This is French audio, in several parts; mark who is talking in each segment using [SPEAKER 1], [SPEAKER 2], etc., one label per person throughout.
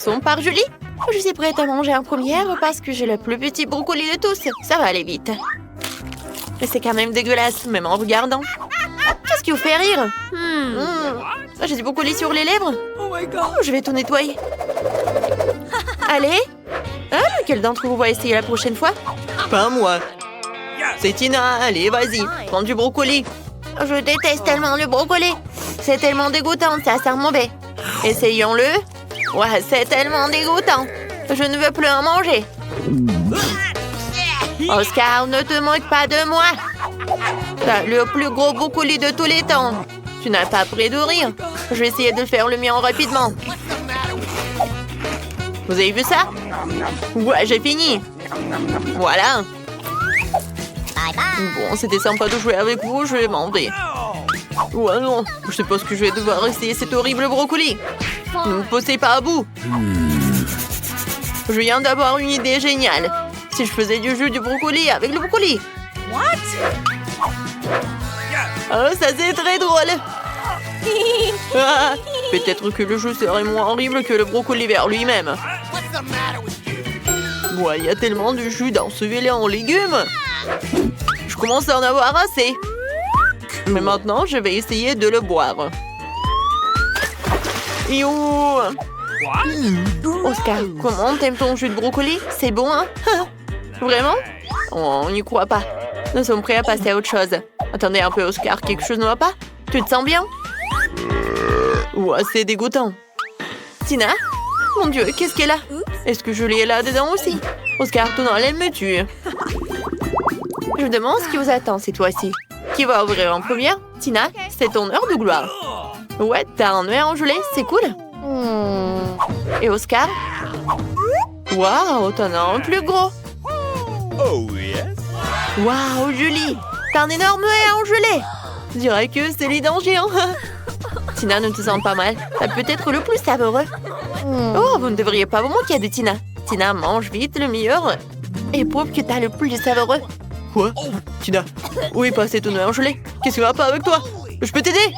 [SPEAKER 1] Commençons par Julie. Je suis prête à manger en première parce que j'ai le plus petit brocoli de tous. Ça va aller vite. Mais c'est quand même dégueulasse, même en regardant. Qu'est-ce qui vous fait rire? J'ai du brocoli sur les lèvres. Je vais tout nettoyer. Allez. Lequel d'entre vous va essayer la prochaine fois?
[SPEAKER 2] Pas moi. C'est Tina. Allez, vas-y. Prends du brocoli.
[SPEAKER 1] Je déteste tellement le brocoli. C'est tellement dégoûtant, ça sent mauvais. Essayons-le. Ouais, c'est tellement dégoûtant. Je ne veux plus en manger. Oscar, ne te moque pas de moi. T'as le plus gros brocoli de tous les temps. Tu n'as pas près de rire. Je vais essayer de faire le mien rapidement. Vous avez vu ça? Ouais, j'ai fini. Voilà. Bon, c'était sympa de jouer avec vous, je vais m'en vais. Ouais, non, je suppose que je vais devoir essayer cet horrible brocoli. Ne me poussez pas à bout. Je viens d'avoir une idée géniale. Si je faisais du jus du brocoli avec le brocoli. Oh, ça c'est très drôle. Peut-être que le jus serait moins horrible que le brocoli vert lui-même. Ouais, il y a tellement de jus dans ce lait en légumes. Je commence à en avoir assez. Mais maintenant, je vais essayer de le boire. You. Oscar, comment t'aimes ton jus de brocoli? C'est bon, hein? Vraiment? Oh, on n'y croit pas. Nous sommes prêts à passer à autre chose. Attendez un peu, Oscar, quelque chose ne va pas? Tu te sens bien? Ouais, c'est dégoûtant. Tina? Mon Dieu, qu'est-ce qu'elle a? Est-ce que je l'ai là-dedans aussi? Oscar, ton elle me tue. Je me demande ce qui vous attend cette fois-ci. Qui va ouvrir en première? Tina, c'est ton heure de gloire. Ouais, t'as un œuf en gelée, c'est cool. Et Oscar? Waouh, t'en as un plus gros.
[SPEAKER 3] Oh yes.
[SPEAKER 1] Waouh, Julie, t'as un énorme œuf en gelée. Je dirais que c'est les dangers, hein. Tina, ne te sens pas mal. T'as peut-être le plus savoureux. Oh, vous ne devriez pas vous moquer de Tina. Tina, mange vite le meilleur et prouve que t'as le plus savoureux.
[SPEAKER 2] Quoi? Tina, où est passé ton œuf en gelée? Qu'est-ce qui va pas avec toi? Je peux t'aider?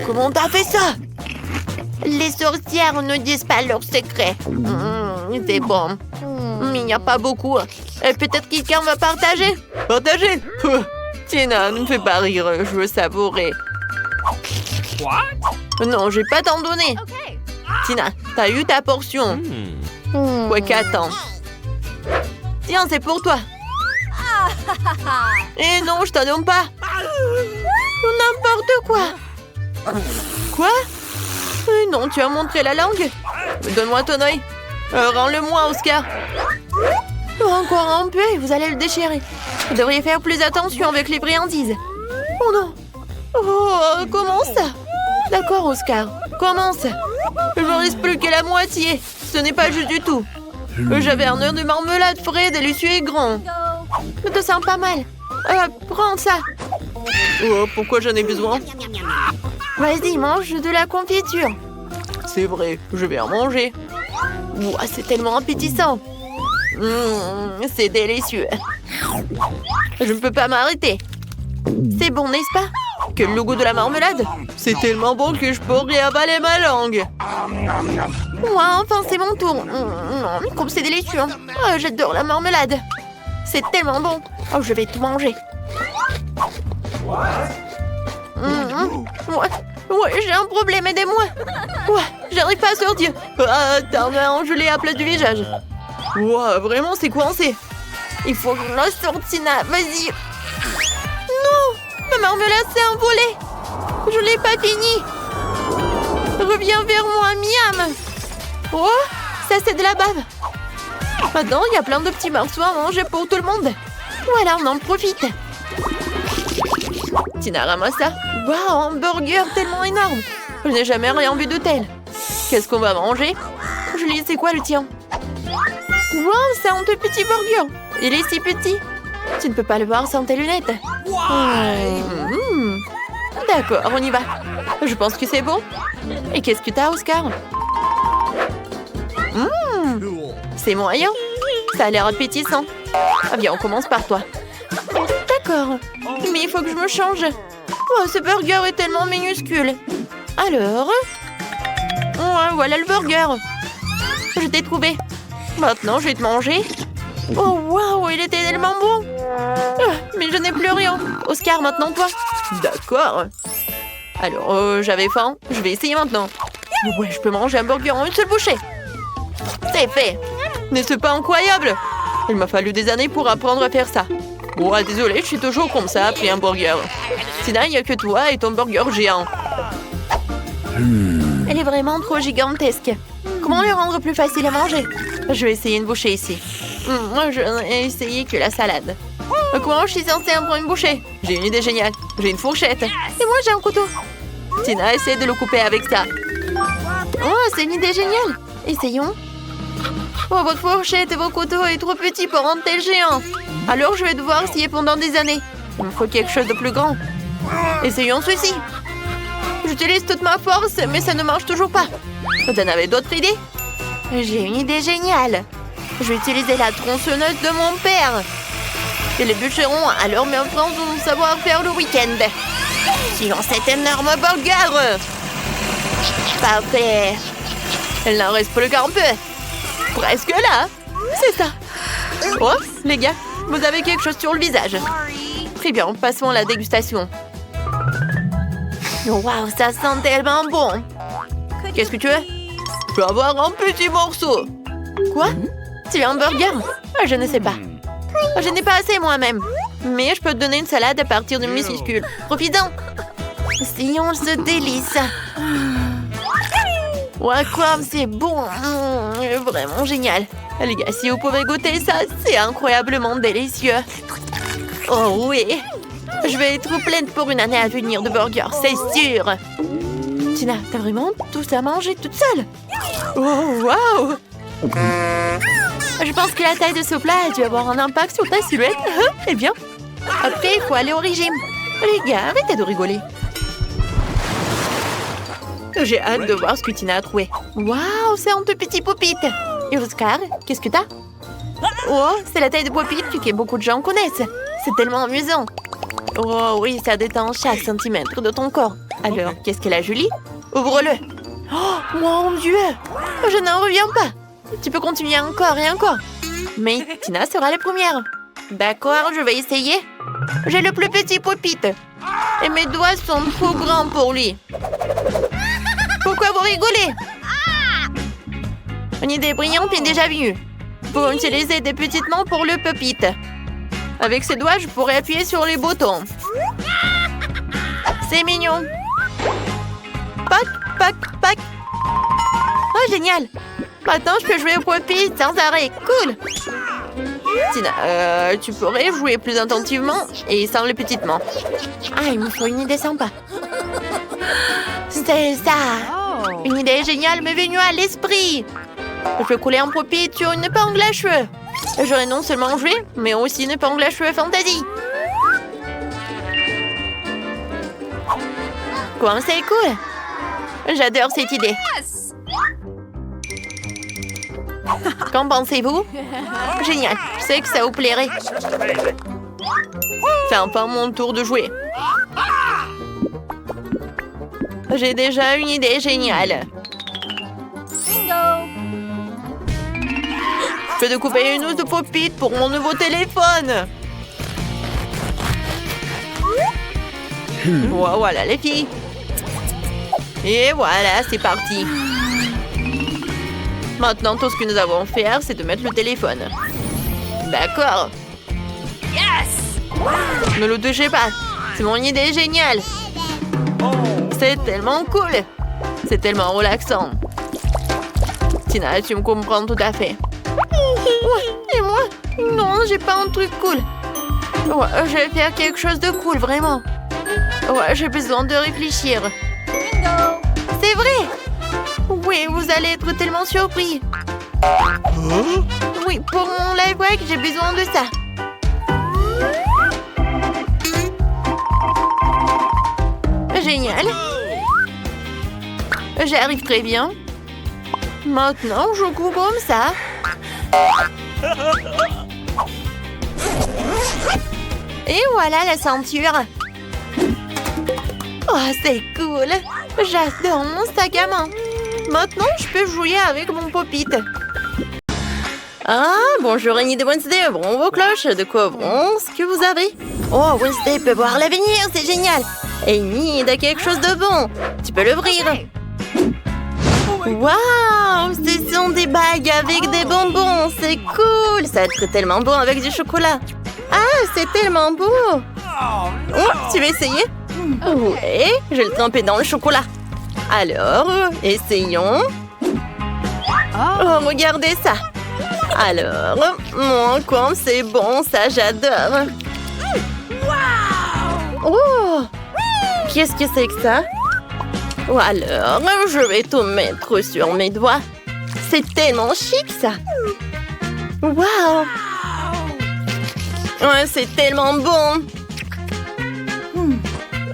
[SPEAKER 1] Comment t'as fait ça? Les sorcières ne disent pas leurs secrets. C'est bon. Mais il n'y a pas beaucoup. Peut-être quelqu'un va partager.
[SPEAKER 2] Partager? Tina, ne me fais pas rire, je veux savourer. Non, j'ai pas t'en donné. Tina, t'as eu ta portion. Ouais, qu'attends. Tiens, c'est pour toi. Eh non, je t'en donne pas.
[SPEAKER 1] N'importe quoi.
[SPEAKER 2] Quoi? Non, tu as montré la langue. Donne-moi ton œil. Rends-le-moi, Oscar.
[SPEAKER 1] Encore un peu et vous allez le déchirer. Vous devriez faire plus attention avec les friandises. Oh non. Oh, comment ça? D'accord, Oscar. Commence.
[SPEAKER 2] Il ne me reste plus que la moitié. Ce n'est pas juste du tout. J'avais un œuf de marmelade frais, délicieux et grand.
[SPEAKER 1] Je te sens pas mal. Prends ça.
[SPEAKER 2] Oh, pourquoi j'en ai besoin?
[SPEAKER 1] Vas-y, mange de la confiture.
[SPEAKER 2] C'est vrai, je vais en manger.
[SPEAKER 1] Ouah, c'est tellement appétissant.
[SPEAKER 2] C'est délicieux. Je ne peux pas m'arrêter.
[SPEAKER 1] C'est bon, n'est-ce pas?
[SPEAKER 2] Quel le goût de la marmelade. C'est tellement bon que je pourrais avaler ma langue.
[SPEAKER 1] Ouais, enfin, c'est mon tour. Comme c'est délicieux. J'adore la marmelade. C'est tellement bon. Oh, je vais tout manger. Ouais, j'ai un problème, aidez-moi. Ouais, j'arrive pas à sortir.
[SPEAKER 2] Ah, t'as un œuf en gelée à plat du visage. Wow, vraiment, c'est coincé.
[SPEAKER 1] Il faut que je la sorte, Tina. Vas-y. Non, ma marmelade s'est envolée. Je l'ai pas fini. Reviens vers moi, miam. Oh, ça c'est de la bave. Maintenant, il y a plein de petits morceaux à manger pour tout le monde. Voilà, on en profite.
[SPEAKER 2] Tina, ramasse ça.
[SPEAKER 1] Waouh, un burger tellement énorme. Je n'ai jamais rien vu de tel.
[SPEAKER 2] Qu'est-ce qu'on va manger?
[SPEAKER 1] Julie, c'est quoi le tien? Waouh, c'est un tout petit burger. Il est si petit. Tu ne peux pas le voir sans tes lunettes. D'accord, on y va. Je pense que c'est bon. Et qu'est-ce que t'as, Oscar? C'est moyen. Ça a l'air appétissant. Ah bien, on commence par toi. D'accord. Mais il faut que je me change. Oh, ce burger est tellement minuscule. Alors? Ouais, voilà le burger. Je t'ai trouvé. Maintenant, je vais te manger. Oh, waouh, il était tellement bon. Mais je n'ai plus rien. Oscar, maintenant toi. D'accord. Alors, j'avais faim. Je vais essayer maintenant. Ouais, je peux manger un burger en une seule bouchée. C'est fait. N'est-ce pas incroyable? Il m'a fallu des années pour apprendre à faire ça. Oh, désolé, je suis toujours comme ça après un burger. Tina, il n'y a que toi et ton burger géant. Elle est vraiment trop gigantesque. Comment le rendre plus facile à manger? Je vais essayer une bouchée ici. Moi, je n'ai essayé que la salade. Comment je suis censée en prendre une bouchée? J'ai une idée géniale. J'ai une fourchette. Et moi, j'ai un couteau. Tina, essaie de le couper avec ça. Oh, c'est une idée géniale. Essayons. Oh, votre fourchette et vos couteaux est trop petit pour un tel géant. Alors, je vais devoir essayer pendant des années. Il me faut quelque chose de plus grand. Essayons ceci. J'utilise toute ma force, mais ça ne marche toujours pas. Vous en avez d'autres idées? J'ai une idée géniale. Je vais utiliser la tronçonneuse de mon père. Et les bûcherons alors mes enfants vont savoir faire le week-end. Sur cet énorme burger. Parfait. Il n'en reste plus qu'un peu. Presque là. C'est ça. Oh, les gars, vous avez quelque chose sur le visage. Très bien, passons à la dégustation. Waouh, ça sent tellement bon. Qu'est-ce que tu veux? Je peux avoir un petit morceau. Quoi? Tu veux un burger? Je ne sais pas. Je n'ai pas assez moi-même. Mais je peux te donner une salade à partir de minuscules. Profitons. Essayons ce délice. Ouais, quoi, c'est bon. Vraiment génial. Les gars, si vous pouvez goûter ça, c'est incroyablement délicieux. Oh oui. Je vais être pleine pour une année à venir de burgers, c'est sûr. Tina, t'as vraiment tout ça à manger toute seule? Oh, waouh! Je pense que la taille de ce plat a dû avoir un impact sur ta silhouette. Eh bien, après, il faut aller au régime. Les gars, arrêtez de rigoler. J'ai hâte de voir ce que Tina a trouvé. Waouh, c'est un tout petit Pop-It. Et Oscar, qu'est-ce que t'as? Oh, c'est la taille de Pop-It que beaucoup de gens connaissent. C'est tellement amusant. Oh oui, ça détend chaque centimètre de ton corps. Alors, qu'est-ce qu'elle a, Julie? Ouvre-le. Oh, mon Dieu! Je n'en reviens pas. Tu peux continuer encore et encore. Mais Tina sera la première. D'accord, je vais essayer. J'ai le plus petit Pop-It. Et mes doigts sont trop grands pour lui. Pourquoi vous rigolez? Une idée brillante est déjà venue. Pour utiliser des petites mains pour le Pop-It. Avec ces doigts, je pourrais appuyer sur les boutons. C'est mignon. Pac, pac, pac. Oh, génial. Maintenant, je peux jouer au Pop-It sans arrêt. Cool. Tina, tu pourrais jouer plus attentivement et sans les petites mains. Ah, il me faut une idée sympa. C'est ça. Une idée géniale m'est venue à l'esprit. Je peux couler un Pop-It sur une épingle à cheveux. J'aurai non seulement joué, mais aussi une épingle à cheveux fantasy. Quoi, c'est cool. J'adore cette idée. Qu'en pensez-vous? Génial, je sais que ça vous plairait. C'est enfin mon tour de jouer. J'ai déjà une idée géniale. Je vais découper une housse de Pop-It pour mon nouveau téléphone. Voilà les filles. Et voilà, c'est parti. Maintenant, tout ce que nous avons à faire, c'est de mettre le téléphone. D'accord. Yes! Ne le touchez pas. C'est mon idée géniale. C'est tellement cool. C'est tellement relaxant. Tina, tu me comprends tout à fait. Ouais, et moi? Non, j'ai pas un truc cool. Ouais, je vais faire quelque chose de cool, vraiment. Ouais, j'ai besoin de réfléchir. C'est vrai! Oui, vous allez être tellement surpris. Oui, pour mon live break, j'ai besoin de ça. Génial. J'arrive très bien. Maintenant, je coupe comme ça. Et voilà la ceinture. Oh, c'est cool. J'adore mon sac à main. Maintenant, je peux jouer avec mon pop-it. Ah, bonjour Annie de Wednesday, ouvrons vos cloches. De quoi ouvrons ce que vous avez? Oh, Wednesday peut voir l'avenir, c'est génial. Annie, il a quelque chose de bon. Tu peux l'ouvrir. Waouh, ce sont des bagues avec des bonbons, c'est cool. Ça va être tellement bon avec du chocolat. Ah, c'est tellement beau. Oh, tu veux essayer? Ouais, je vais le tremper dans le chocolat. Alors, essayons. Oh, regardez ça. Alors, comme c'est bon, ça j'adore. Oh, qu'est-ce que c'est que ça? Ou alors, je vais tout mettre sur mes doigts. C'est tellement chic, ça. Waouh! Ouais, c'est tellement bon.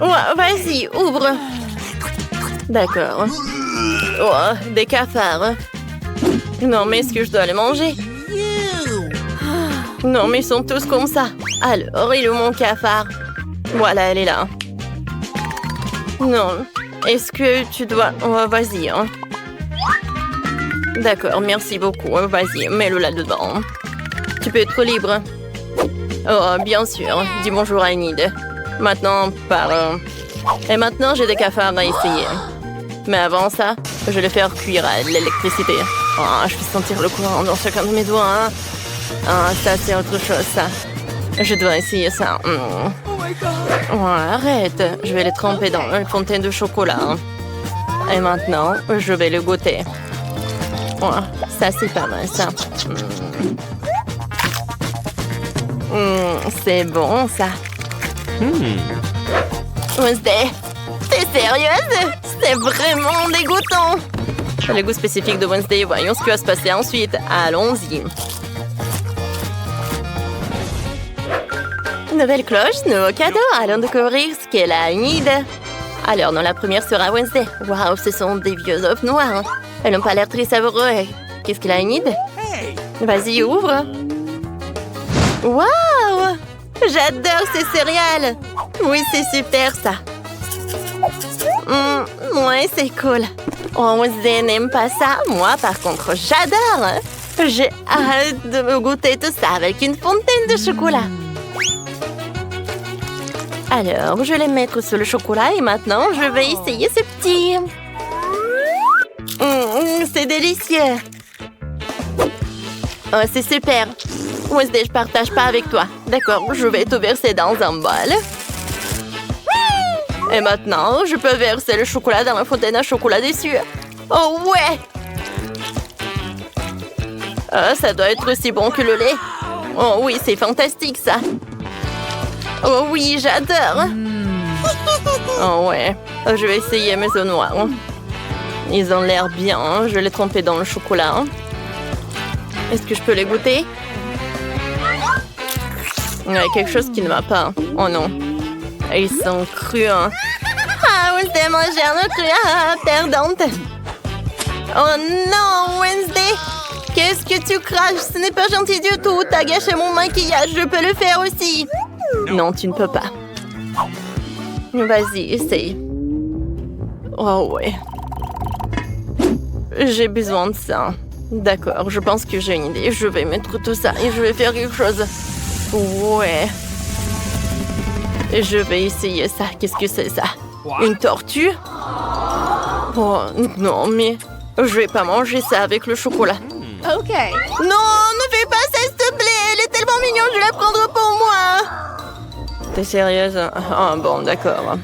[SPEAKER 1] Ouais, vas-y, ouvre. D'accord. Oh, des cafards. Non, mais est-ce que je dois les manger? Non, mais ils sont tous comme ça. Alors, il est où mon cafard? Voilà, elle est là. Non. Est-ce que tu dois... Oh, vas-y, hein. D'accord, merci beaucoup. Vas-y, mets-le là-dedans. Tu peux être libre. Oh, bien sûr. Dis bonjour à Enid. Maintenant, Et maintenant, j'ai des cafards à essayer. Mais avant ça, je vais faire cuire à l'électricité. Oh, je peux sentir le courant dans chacun de mes doigts. Hein. Ah, ça, c'est autre chose, ça. Je dois essayer ça. Oh, arrête. Je vais les tremper dans une fontaine de chocolat. Et maintenant, je vais le goûter. Oh, ça, c'est pas mal, ça. C'est bon, ça. Wednesday, t'es sérieuse? C'est vraiment dégoûtant. Le goût spécifique de Wednesday. Voyons ce qui va se passer ensuite. Allons-y. Nouvelle cloche, nouveau cadeau. Allons découvrir ce qu'elle a une idée. Alors, non, la première sera Wednesday. Waouh, ce sont des vieux œufs noirs. Elles n'ont pas l'air très savoureux. Qu'est-ce qu'elle a une idée? Vas-y, ouvre. Waouh! J'adore ces céréales. Oui, c'est super, ça. Ouais, c'est cool. Oh, Wednesday n'aime pas ça. Moi, par contre, j'adore. J'ai hâte de me goûter tout ça avec une fontaine de chocolat. Alors, je vais les mettre sur le chocolat et maintenant, je vais essayer ce petit. C'est délicieux. Oh, c'est super. Wednesday, je partage pas avec toi. D'accord, je vais tout verser dans un bol. Et maintenant, je peux verser le chocolat dans ma fontaine à chocolat dessus. Oh ouais! Oh, ça doit être aussi bon que le lait. Oh oui, c'est fantastique, ça. Oh oui, j'adore. Oh ouais, je vais essayer mes œufs noirs. Ils ont l'air bien, je vais les tremper dans le chocolat. Est-ce que je peux les goûter? Il y a quelque chose qui ne va pas. Oh non. Ils sont crus. Hein. Ah, Wednesday, manger un cru. Ah, perdante. Oh non, Wednesday. Qu'est-ce que tu craches? Ce n'est pas gentil du tout. T'as gâché mon maquillage. Je peux le faire aussi. Non, tu ne peux pas. Vas-y, essaye. Oh ouais. J'ai besoin de ça. D'accord, je pense que j'ai une idée. Je vais mettre tout ça et je vais faire quelque chose. Ouais. Je vais essayer ça. Qu'est-ce que c'est ça? Une tortue? Oh non, mais je vais pas manger ça avec le chocolat.
[SPEAKER 2] Ok.
[SPEAKER 1] Non, ne fais pas ça, s'il te plaît. Elle est tellement mignonne, je vais la prendre pour moi. T'es sérieuse? Ah bon, d'accord.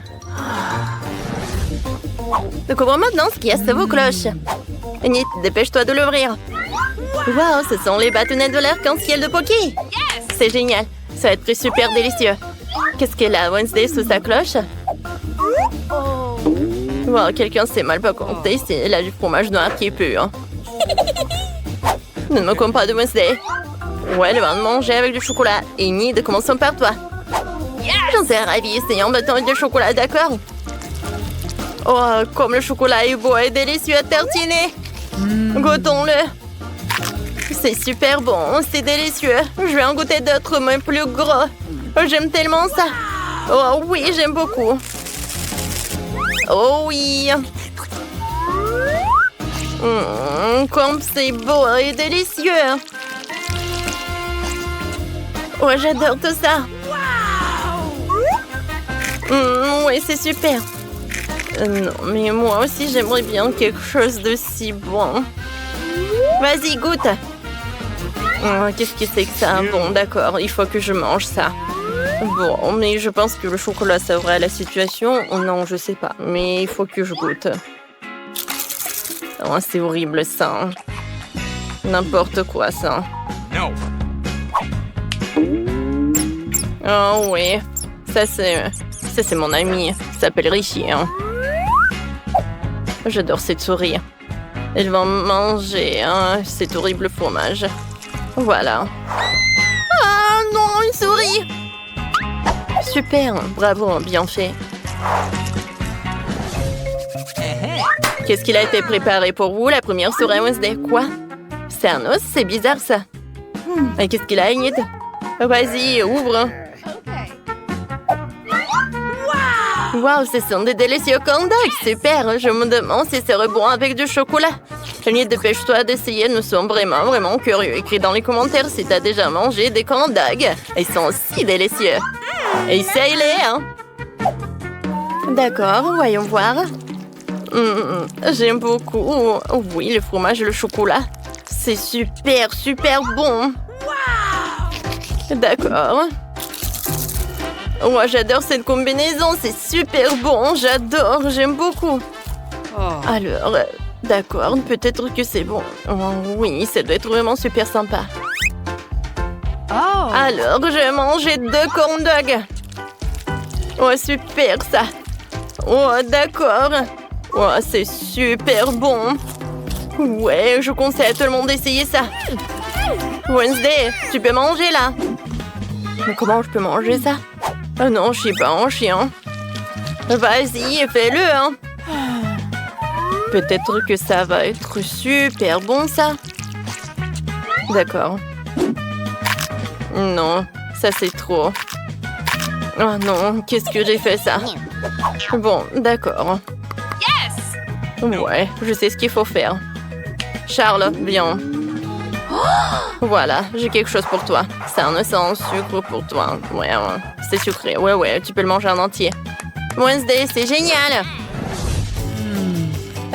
[SPEAKER 1] Découvre maintenant ce qu'il y a sur vos cloches. Enid, dépêche-toi de l'ouvrir. Waouh, ce sont les bâtonnets de l'arc-en-ciel de Pocky. C'est génial. Ça va être super délicieux. Qu'est-ce qu'elle a, Wednesday, sous sa cloche? Wow, quelqu'un s'est mal pas compté. C'est là du fromage noir qui est pur. Ne me compte pas de Wednesday. Ouais, elle va manger avec du chocolat. Enid, commençons par toi. J'en suis ravie. Essayons maintenant de chocolat, d'accord? Oh, comme le chocolat est beau et délicieux à tartiner. Goûtons-le. C'est super bon, c'est délicieux. Je vais en goûter d'autres, mais plus gros. J'aime tellement ça. Oh oui, j'aime beaucoup. Oh oui. Comme c'est beau et délicieux. Oh, j'adore tout ça. Oui, c'est super. Non, mais moi aussi, j'aimerais bien quelque chose de si bon. Vas-y, goûte. Qu'est-ce que c'est que ça? Bon, d'accord, il faut que je mange ça. Bon, mais je pense que le chocolat sauverait la situation. Non, je sais pas, mais il faut que je goûte. Oh, c'est horrible, ça. N'importe quoi, ça.
[SPEAKER 3] No.
[SPEAKER 1] Oh, oui. Ça, c'est mon ami. Il s'appelle Richie, hein. J'adore cette souris. Elle va manger cet horrible fromage. Voilà. Ah non, une souris! Super, bravo, bien fait. Qu'est-ce qu'il a été préparé pour vous, la première soirée Wednesday? Quoi? C'est un os? C'est bizarre, ça. Et qu'est-ce qu'il a, Enid? Vas-y, ouvre. Wow, ce sont des délicieux corn dogs. Super, je me demande si c'est bon avec du chocolat. Enid, dépêche-toi d'essayer, nous sommes vraiment curieux. Écris dans les commentaires si t'as déjà mangé des corn dogs. Ils sont si délicieux. Essaye-les, hein. D'accord, voyons voir. J'aime beaucoup. Oui, le fromage et le chocolat. C'est super bon. D'accord. Moi, j'adore cette combinaison. C'est super bon. J'adore. J'aime beaucoup. Alors, d'accord. Peut-être que c'est bon. Oh, oui, ça doit être vraiment super sympa. Alors, je vais manger 2 corn dogs. Oh, super, ça. Oh, d'accord. Oh, c'est super bon. Ouais, je conseille à tout le monde d'essayer ça. Wednesday, tu peux manger, là. Mais comment je peux manger ça? Oh non, je suis pas un chien. Vas-y, fais-le, hein. Peut-être que ça va être super bon, ça. D'accord. Non, ça c'est trop. Oh non, qu'est-ce que j'ai fait, ça? Bon, d'accord. Ouais, je sais ce qu'il faut faire. Charles, viens. Voilà, j'ai quelque chose pour toi. C'est un os en sucre pour toi. Ouais, c'est sucré. Ouais, tu peux le manger en entier. Wednesday, c'est génial.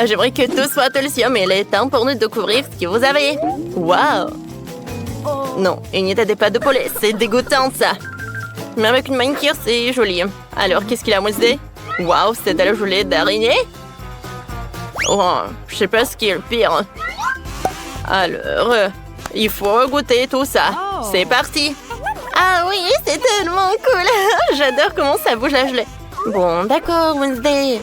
[SPEAKER 1] J'aimerais que tout soit délicieux, mais il est temps pour nous de découvrir ce que vous avez. Waouh! Non, il n'y a des pâtes de poulet. C'est dégoûtant, ça. Mais avec une manicure, c'est joli. Alors, qu'est-ce qu'il a, Wednesday? Waouh, c'est de la gelée d'araignée? Oh, je sais pas ce qui est le pire. Alors, il faut goûter tout ça. C'est parti. Ah oui, c'est tellement cool. J'adore comment ça bouge la gelée. Bon, d'accord, Wednesday.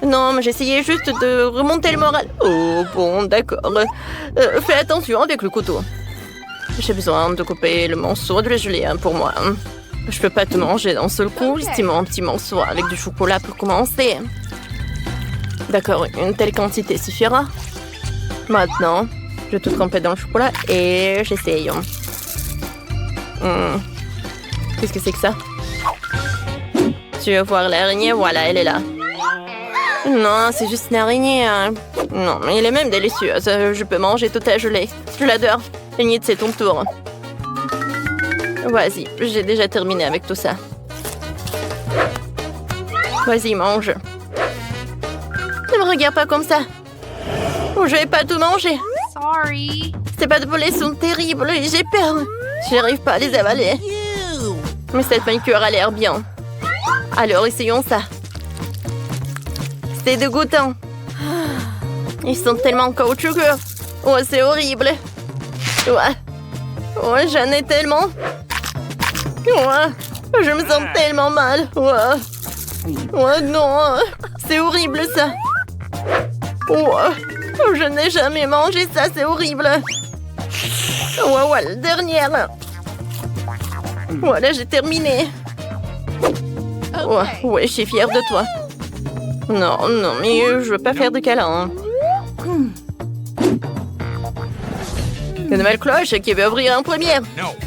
[SPEAKER 1] Non, mais j'essayais juste de remonter le moral. Oh, bon, d'accord. Fais attention avec le couteau. J'ai besoin de couper le morceau de la gelée pour moi. Je peux pas tout manger d'un seul coup. Estimons un petit morceau avec du chocolat pour commencer. D'accord, une telle quantité suffira. Maintenant, je vais tout tremper dans le chocolat et j'essaye. Qu'est-ce que c'est que ça? Tu veux voir l'araignée? Voilà, elle est là. Non, c'est juste une araignée. Hein. Non, mais elle est même délicieuse. Je peux manger toute la gelée. Je l'adore. Enid, c'est ton tour. Vas-y, j'ai déjà terminé avec tout ça. Vas-y, mange. Ne me regarde pas comme ça. Je vais pas tout manger.
[SPEAKER 2] Sorry.
[SPEAKER 1] Ces pâtes de poulet sont terribles et j'ai peur. J'arrive pas à les avaler. Mais cette manicure a l'air bien. Alors, essayons ça. C'est dégoûtant. Ils sont tellement caoutchoukeux. Oh, c'est horrible. Ouais. Oh, j'en ai tellement. Ouais. Je me sens tellement mal. Ouais. Ouais, non. C'est horrible, ça. Ouais. Je n'ai jamais mangé ça, c'est horrible. Ouais, la dernière. Voilà, j'ai terminé. Ouais, je suis fière de toi. Non, mais je veux pas faire de câlin. Une nouvelle cloche qui veut ouvrir en première.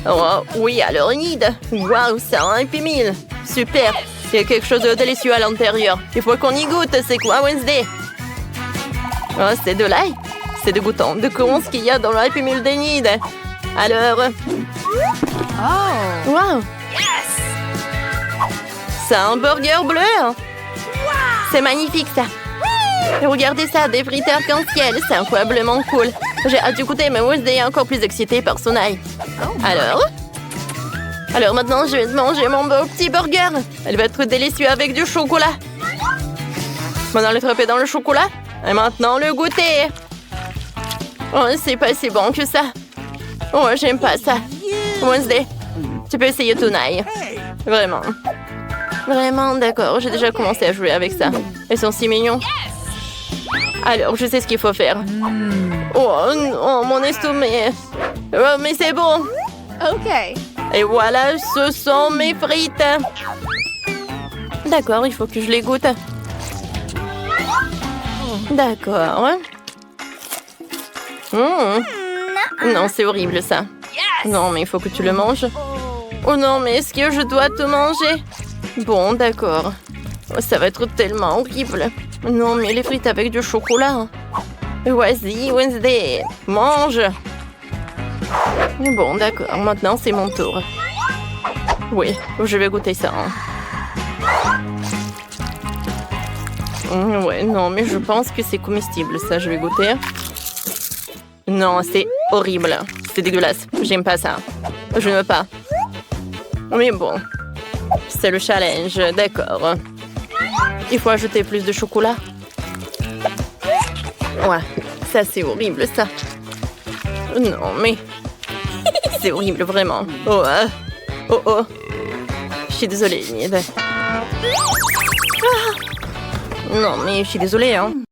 [SPEAKER 1] Oh, oui, alors Enid. Waouh, ça a un P1000. Super. Il y a quelque chose de délicieux à l'intérieur. Il faut qu'on y goûte. C'est quoi, Wednesday? Oh, c'est de l'ail. c'est dégoûtant. Découvrons ce qu'il y a dans le Happy Meal d'Enid. Alors... Wow! C'est un burger bleu! C'est magnifique, ça! Et regardez ça, des frites arc-en-ciel, c'est incroyablement cool. J'ai hâte d'écouter, mais Wednesday est encore plus excitée par son ail. Alors maintenant, je vais manger mon beau petit burger. Elle va être délicieuse avec du chocolat. Maintenant, le tremper dans le chocolat. Et maintenant, le goûter. Oh, c'est pas si bon que ça. Oh, j'aime pas ça. Wednesday, tu peux essayer ton ail. Vraiment. Vraiment, d'accord. J'ai déjà commencé à jouer avec ça. Ils sont si mignons. Alors, je sais ce qu'il faut faire. Oh, mon estomac. Oh, mais c'est bon.
[SPEAKER 2] OK.
[SPEAKER 1] Et voilà, ce sont mes frites. D'accord, il faut que je les goûte. D'accord. Non, c'est horrible, ça. Non, mais il faut que tu le manges. Oh non, mais est-ce que je dois tout manger? Bon, d'accord. Oh, ça va être tellement horrible. Non, mais les frites avec du chocolat. Vas-y, Wednesday, mange. Bon, d'accord, maintenant c'est mon tour. Oui, je vais goûter ça. Ouais, non, mais je pense que c'est comestible, ça, je vais goûter. Non, c'est horrible. C'est dégueulasse. J'aime pas ça. Je ne veux pas. Mais bon, c'est le challenge, d'accord. Il faut ajouter plus de chocolat. Ouais, ça c'est horrible, ça. Non, mais... C'est horrible, vraiment. Oh, oh. Je suis désolée, Enid. Non, mais je suis désolée, hein.